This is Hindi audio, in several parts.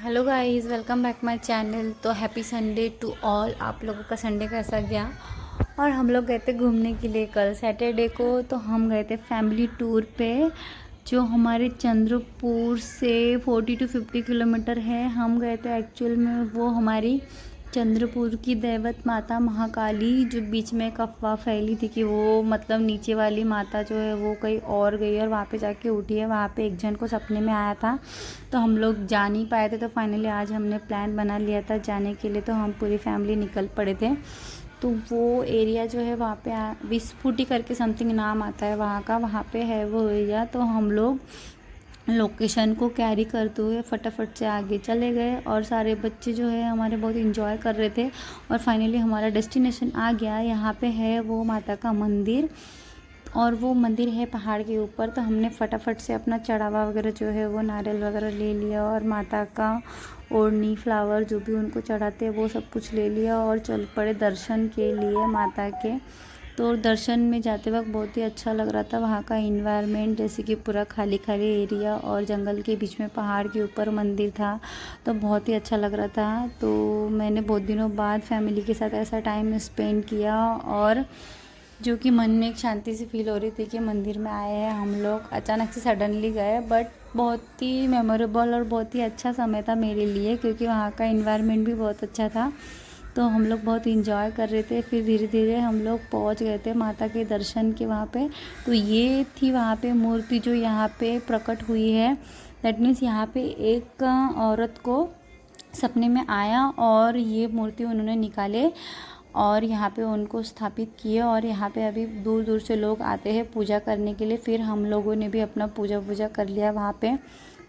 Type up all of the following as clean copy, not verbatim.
Hello guys, welcome back my channel. तो हैप्पी संडे टू ऑल। आप लोगों का संडे कैसा गया? और हम लोग गए थे घूमने के लिए कल सैटरडे को। तो हम गए थे फैमिली टूर पे, जो हमारे चंद्रपुर से 40 to 50 किलोमीटर है। हम गए थे एक्चुअल में, वो हमारी चंद्रपुर की दैवत माता महाकाली, जो बीच में एक अफवाह फैली थी कि वो मतलब नीचे वाली माता जो है वो कहीं और गई और वहाँ पे जाके उठी है। वहाँ पे एक जन को सपने में आया था, तो हम लोग जा नहीं पाए थे। तो फाइनली आज हमने प्लान बना लिया था जाने के लिए, तो हम पूरी फैमिली निकल पड़े थे। तो वो एरिया जो है वहाँ पे विस्फूटी करके समथिंग नाम आता है वहाँ का, वहाँ पे है वो एरिया। तो हम लोग लोकेशन को कैरी करते हुए फटाफट से आगे चले गए और सारे बच्चे जो है हमारे बहुत इंजॉय कर रहे थे। और फाइनली हमारा डेस्टिनेशन आ गया। यहाँ पे है वो माता का मंदिर, और वो मंदिर है पहाड़ के ऊपर। तो हमने फटाफट से अपना चढ़ावा वगैरह जो है वो नारियल वगैरह ले लिया, और माता का ओढ़नी फ्लावर जो भी उनको चढ़ाते हैं वो सब कुछ ले लिया, और चल पड़े दर्शन के लिए माता के। तो दर्शन में जाते वक्त बहुत ही अच्छा लग रहा था। वहाँ का इन्वायरमेंट, जैसे कि पूरा खाली खाली एरिया और जंगल के बीच में पहाड़ के ऊपर मंदिर था, तो बहुत ही अच्छा लग रहा था। तो मैंने बहुत दिनों बाद फैमिली के साथ ऐसा टाइम स्पेंड किया, और जो कि मन में एक शांति सी फील हो रही थी कि मंदिर में आए हैं हम लोग। अचानक से सडनली गए, बट बहुत ही मेमोरेबल और बहुत ही अच्छा समय था मेरे लिए, क्योंकि वहाँ का इन्वायरमेंट भी बहुत अच्छा था। तो हम लोग बहुत इंजॉय कर रहे थे। फिर धीरे धीरे हम लोग पहुँच गए थे माता के दर्शन के वहाँ पे। तो ये थी वहाँ पे मूर्ति जो यहाँ पे प्रकट हुई है। दैट मीन्स यहाँ पे एक औरत को सपने में आया और ये मूर्ति उन्होंने निकाले और यहाँ पे उनको स्थापित किए, और यहाँ पे अभी दूर दूर से लोग आते हैं पूजा करने के लिए। फिर हम लोगों ने भी अपना पूजा कर लिया वहाँ पे।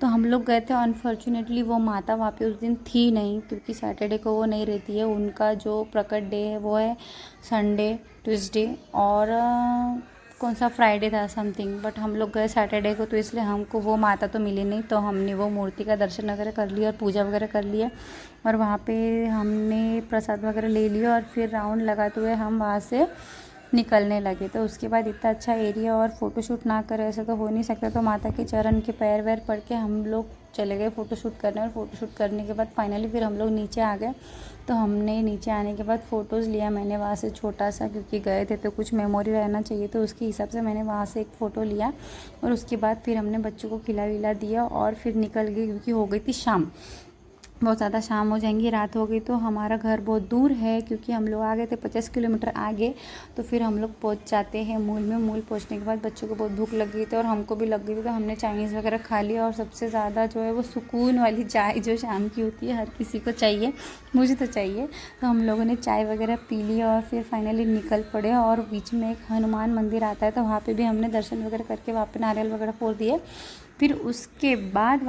तो हम लोग गए थे, अनफॉर्चुनेटली वो माता वहाँ पे उस दिन थी नहीं, क्योंकि सैटरडे को वो नहीं रहती है। उनका जो प्रकट डे है वो है संडे, ट्यूसडे और कौन सा फ्राइडे था समथिंग। बट हम लोग गए सैटरडे को, तो इसलिए हमको वो माता तो मिली नहीं। तो हमने वो मूर्ति का दर्शन वगैरह कर लिया और पूजा वगैरह कर लिया, और वहाँ पे हमने प्रसाद वगैरह ले लिया, और फिर राउंड लगाते हुए हम वहाँ से निकलने लगे। तो उसके बाद इतना अच्छा एरिया, और फ़ोटोशूट ना करें ऐसा तो हो नहीं सकता। तो माता के चरण के पैर वैर पड़ के हम लोग चले गए फ़ोटोशूट करने, और फ़ोटोशूट करने के बाद फाइनली फिर हम लोग नीचे आ गए। तो हमने नीचे आने के बाद फ़ोटोज़ लिया मैंने वहाँ से छोटा सा, क्योंकि गए थे तो कुछ मेमोरी रहना चाहिए, तो उसके हिसाब से मैंने वहाँ से एक फ़ोटो लिया। और उसके बाद फिर हमने बच्चों को खिला विला दिया और फिर निकल गए, क्योंकि हो गई थी शाम, बहुत ज़्यादा शाम हो जाएंगी, रात हो गई। तो हमारा घर बहुत दूर है, क्योंकि हम लोग आ गए थे 50 किलोमीटर आगे। तो फिर हम लोग पहुंच जाते हैं मूल में। मूल पहुंचने के बाद बच्चों को बहुत भूख लग गई थी और हमको भी लग गई थी, तो हमने चाइनीज़ वगैरह खा लिया। और सबसे ज़्यादा जो है वो सुकून वाली चाय जो शाम की होती है, हर किसी को चाहिए, मुझे तो चाहिए। तो हम लोगों ने चाय वगैरह पी ली और फिर फाइनली निकल पड़े। और बीच में एक हनुमान मंदिर आता है, तो वहाँ पर भी हमने दर्शन वगैरह करके वहाँ पर नारियल वगैरह फोड़ दिए। फिर उसके बाद